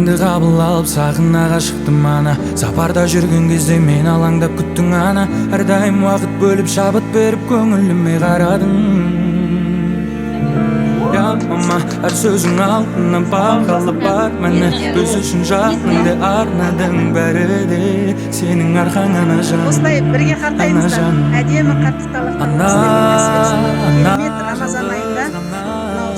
Хатыңды қабыл алып сағына шықтым ана. Сапарда жүрген кезде мен алаңдап күттің ана. Әрдайым уақыт бөліп шабыт беріп көңіліме қарадың. Мама, әр сөзің алтыннан бағалы бар мәні. Біз үшін жаныңды арнадың бәрі де сенің арқаңа жан. Осылай бірге қартаймыздар, әдемі қаттықталықтан Рамазан айында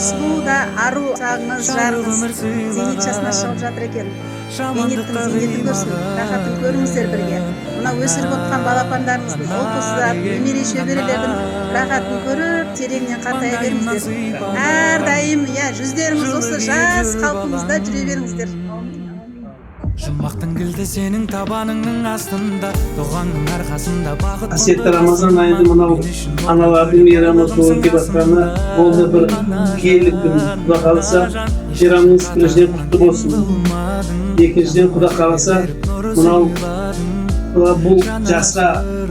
сұлу да ару сағыңыз жарыңыз зейнет жасына шығып жатыр екен. Зейнеттің зейнетін көрсін, рахатын көріңіздер бірге. Мына өсіріп отқан балапандарыңыздың, ұл-қыздар, немере шөберелердің рахатын көріп, тереңнен қартая беріңіздер. Әрдайым жүздеріңіз осы жас қалпыңызда жүре беріңіздер. Жұмбақтың кілті сенің табаныңның астында, дұғаңның арқасында бақыт. Қасиетті Рамазан айында мынау аналардың мейрамы толып келіп жатқаны болды бір киелі күн. Құда қаласа мейрамыңыз біріншіден құтты болсын. Екіншіден Құда қаласа мынау бұл жасқа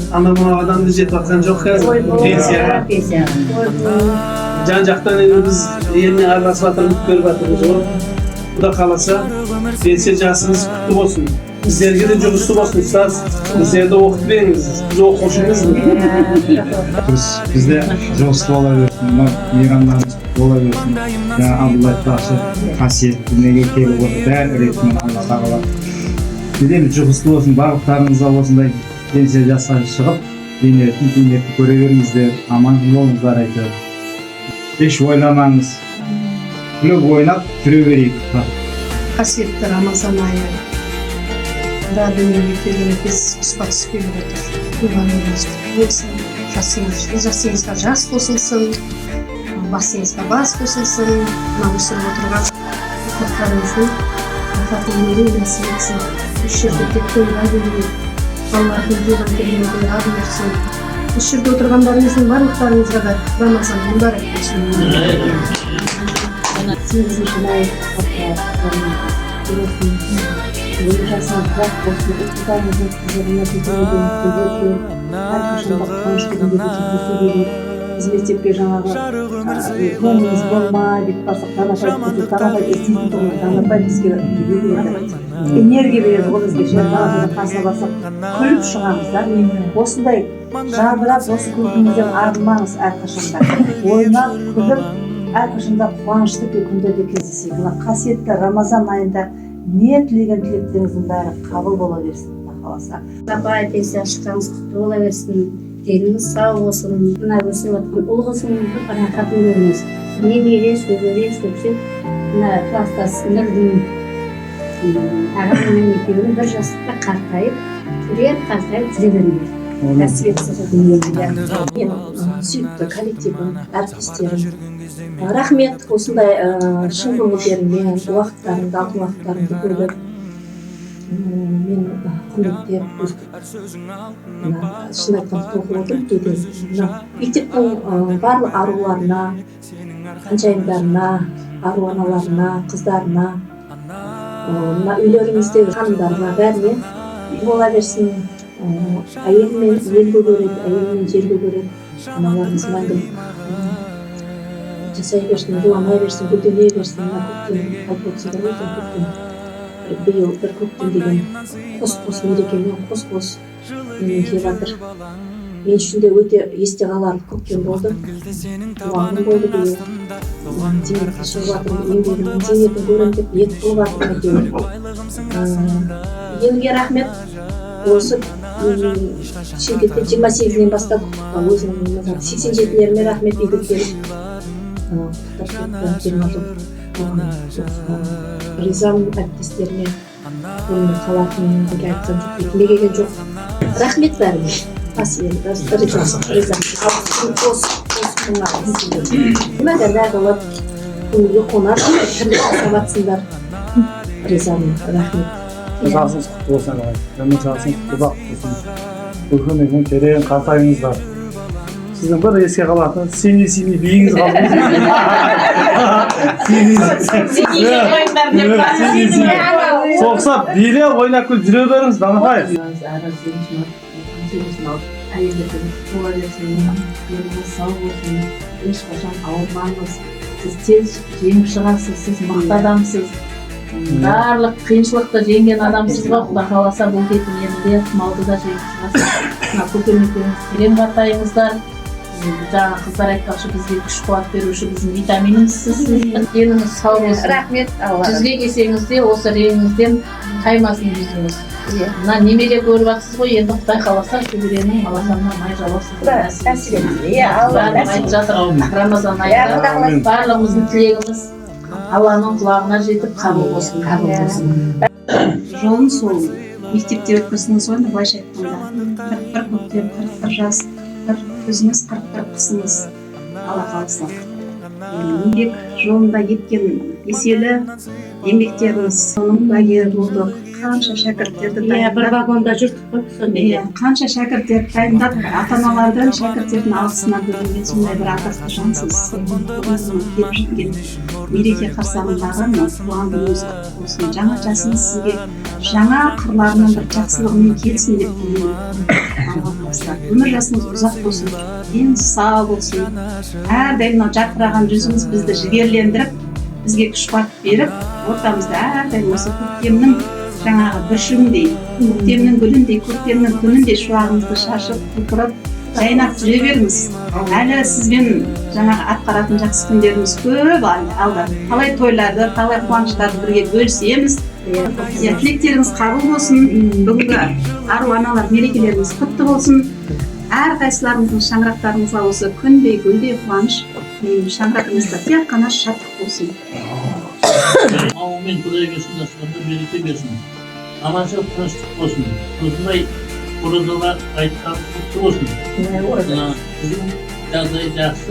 анау адамды жетіп жатқан жоқ қазір пенсияға. Жан жақтан біз еліне араласып жатырмыз, көріп жатырмыз ғой. Құда қаласа пенсия жасыңыз құтты болсын. Біздерге де жұмысты болсын, ұстаз. Біздерді оқытып беріңіз, біз оқушымыз. Бізде жұмысты бола берсін, мейрамдарымыз бола берсін. Абдулла айтпақшы, қасиет дүниеге келіп отыр, бәрі ретімен Алла тағала. Биден жұмысты болсын, барлықтарыңызға осындай пенсия жасқа шығып, зейнетті көре беріңіздер, аман болыңыздар айтып. Еш ойламаңыз, күліп ойнап жүре берейік. Қасиетті Рамазан айы. Дүниеге келген біз тұспа тұс келіп отыр. Туғаныңыз болсын, жасыңызға жас қосылсын, басыңызға бас қосылсын, мына өсіріп отырған ұрпақтарыңыздың рахатын нәсіп етсін. Үш жерде тек тойға берейік, балалардың туған күніне тойға берсін. Үш жерде отырғандарыңыздың барлықтарыңызға да Рамазан мұбарак болсын. 8-ші ай Өлі жасыңыз бірақ болсын, ұлтыздарыңыздың қызығына көтерілген көзерге, әрқашында қуаныштығын көтерілген, біз мектепке жаңағы көңіліңіз болмай, бет барсақ Данапай естейтін тұғын, Данапай бізге энергия береді ғой бізге, Данапайдың қасына барсақ күліп шығамыз да. Осындай жадырап, осы күлкіңізден арылмаңыз әрқашанда, ойнап, күліп, әрқашанда қуанышты күндерде кездесейік. Қасиетті Рамазан айында не тілеген тілектеріңіздің бәрі қабыл бола берсін, қаласа. Апай, пенсия шыққаныңыз құтты бола берсін, деніңіз сау болсын, мына өсіп жатқан ұл қызыңыздың рахатын көріңіз. Немере, шөбере, сөксек, мына кластас Нұрдың ағамның екеуінің бір жастықта қартайып, жүре беріңдер. Сүйікті коллективім, әріптестерім, рахмет осындай шын көңілдерімен уақыттарымды, алтын уақыттарымды бөліп, мен құрметтеп, шын айтқанды тоқып отырып кейде мектептің барлық аруларына, қаншайымдарына, ару аналарына, қыздарына, үйлеріміздегі ханымдарына бәріне бола берсін. Әйелмен елге көреді, әйелмен жерге көреді, аналарымыз мәңгілік жасай берсін, жуана берсін, гүлдене берсін. Көктем айтып отырсыңдар ғой, көктем биыл бір көктем деген қос мерекемен қос келіп жатыр. Мен үшін де өте есте қалар көктем болды, туғаным болды биыл. Зейнетке шығып жатырмын, еңбегімнің зейнетін көремін деп ниет қылып жатырмын. Елге рахмет. Осы Шымкентте 28-нен бастап өзімнің 87-леріме рахмет үйге келіп ризамын әріптестеріме, қалатынын айтқан жоқ, бетіме келген жоқ. Рахмет бәріне. Мәдәрдә болып, көңілге қонар, түрлі қасабатсыңдар. Ризамын, рахмет. Жасыңыз құтты болсын ағай, өмір жасыңыз ұзақ болсын. Үлкен терең қартайыңыздар. Сіздің бір еске қалатын сені биіңіз қалды. Соқсап биле ойнап күліп жүре беріңіз, Данапай. Әйелдердің бола берсін, еліңіз сау болсын, ешқашан ауырмаңыз. Сіз тез жеңіп шығасыз, сіз мықты адамсыз. барлық қиыншылықты жеңген адамсыз ғой, Құда қаласа бұл кетіп енді малды да жеңіп шығасыз. Мына көкемекеңіз терең қатайыңыздар. Жаңа қыздар айтпақшы, бізге күш қуат беруші біздің витаминімізсіз. Деніңіз сау болсын. Рахмет, Алла. Жүзге келсеңіз де осы реңіңізден қаймасын жүзіңіз. Мына немере көріп жатсыз ғой, енді Құдай қаласа шөберенің баласына май жалаусын. Айтып жатыр, Рамазан айында барлығымыздың тілегіміз Алланың құлағына жетіп қабыл болсын. Жолын сол мектепте өткізіңіз ғой, былайша айтқанда 41 көктем, 41 жаз, 41 күзіңіз, 41 қысыңыз, Алла қаласа. Еңбек жолында еткен еселі еңбектеріңіз, соның куәгері болдық. Қанша шәкірттерді дайындап, бір вагонда жүрдік қой сонда. қанша шәкірттерді дайындап, ата-аналардан шәкірттердің алғысына бөлінген сондай бір атақты жансыз. Келіп жеткен мереке қарсаңындағы туған күніңіз құтты болсын. Жаңа жасыңыз сізге жаңа қырларынан бір жақсылығымен келсін деп тілеймін. Өмір жасыңыз ұзақ болсын, деніңіз сау болсын. Әрдайым мынау жарқыраған жүзіңіз бізді жігерлендіріп, бізге күш қуат беріп, ортамызда әрдайым осы көктемнің жаңағы бүршігіндей, көктемнің гүліндей, көктемнің күніндей шуағыңызды шашып, құлпырып, жайнап жүре беріңіз. Әлі сізбен жаңағы атқаратын жақсы күндеріміз көп алда. Талай тойларды, талай қуаныштарды бірге бөлісеміз. Тілектеріңіз қабыл болсын. Бүгінгі ару аналар мерекелеріңіз құтты болсын. Әрқайсыларыңыздың шаңырақтарыңызға осы күндей, гүлдей қуаныш, шаңырағыңызда тек қана шаттық болсын. Ауымен Құдай берсін, аспанда береке берсін. Аманшылық, тыныштық болсын. Осындай оразалар айтқан құтты болсын. Біздің жағдай жақсы.